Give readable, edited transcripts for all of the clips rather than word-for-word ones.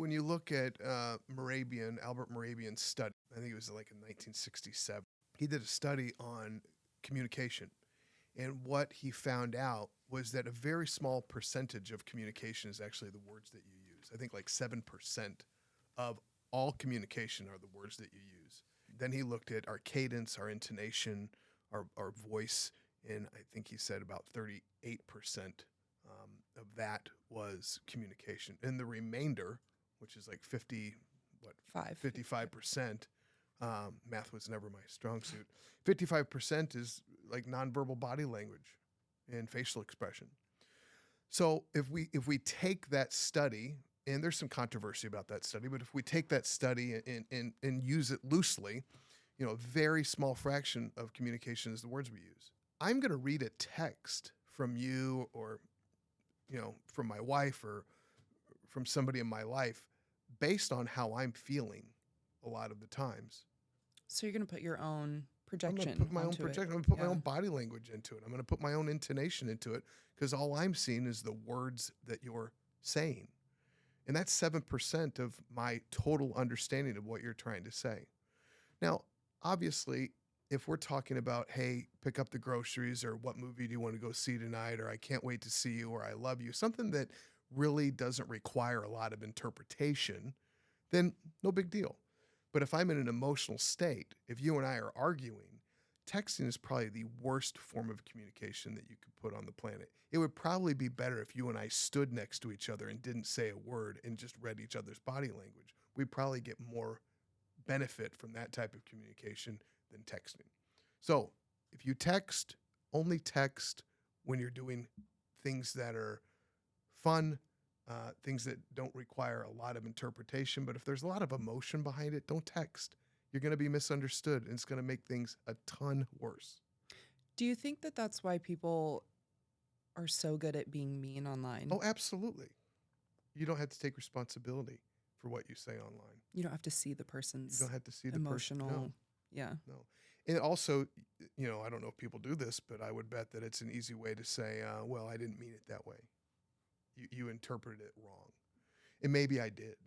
when you look at Albert Morabian's study, I think it was like in 1967, he did a study on communication. And what he found out was that a very small percentage of communication is actually the words that you use. I think like 7% of all communication are the words that you use. Then he looked at our cadence, our intonation, our voice, and I think he said about 38% of that was communication. And the remainder, which is like 55%. Math was never my strong suit. 55% is like nonverbal body language and facial expression. So if we take that study, and there's some controversy about that study, but if we take that study and use it loosely, a very small fraction of communication is the words we use. I'm going to read a text from you or, from my wife or from somebody in my life based on how I'm feeling a lot of the times. So you're going to put your own I'm projection going to put my own onto it. projection. I'm going to put my Yeah. own body language into it. I'm going to put my own intonation into it because all I'm seeing is the words that you're saying. And that's 7% of my total understanding of what you're trying to say. Now, obviously, if we're talking about, hey, pick up the groceries, or what movie do you want to go see tonight, or I can't wait to see you, or I love you, something that really doesn't require a lot of interpretation, then no big deal. But if I'm in an emotional state, if you and I are arguing, texting is probably the worst form of communication that you could put on the planet. It would probably be better if you and I stood next to each other and didn't say a word and just read each other's body language. We'd probably get more benefit from that type of communication than texting. So if you text, only text when you're doing things that are fun, things that don't require a lot of interpretation. But if there's a lot of emotion behind it, don't text. You're going to be misunderstood, and it's going to make things a ton worse. Do you think that that's why people are so good at being mean online? Oh, absolutely. You don't have to take responsibility for what you say online. You don't have to see the You person's don't have to see the emotional. person. Yeah. No. And also, I don't know if people do this, but I would bet that it's an easy way to say, well, I didn't mean it that way. You interpreted it wrong. And maybe I did,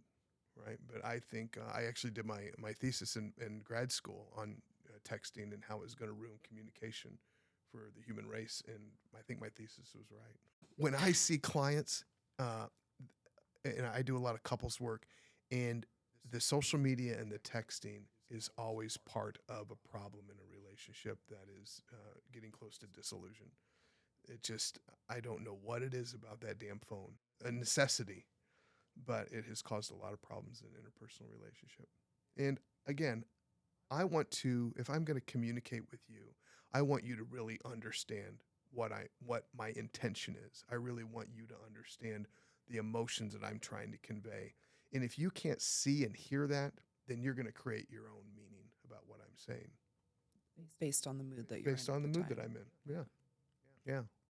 right? But I think I actually did my thesis in grad school on texting and how it was going to ruin communication for the human race. And I think my thesis was right. When I see clients, and I do a lot of couples work, and the social media and the texting is always part of a problem in a relationship that is getting close to dissolution. I don't know what it is about that damn phone, a necessity, but it has caused a lot of problems in interpersonal relationship. And again, if I'm going to communicate with you, I want you to really understand what my intention is. I really want you to understand the emotions that I'm trying to convey. And if you can't see and hear that, then you're going to create your own meaning about what I'm saying Based on the mood that you're based in on at the the mood that time. I'm in. Yeah. Yeah.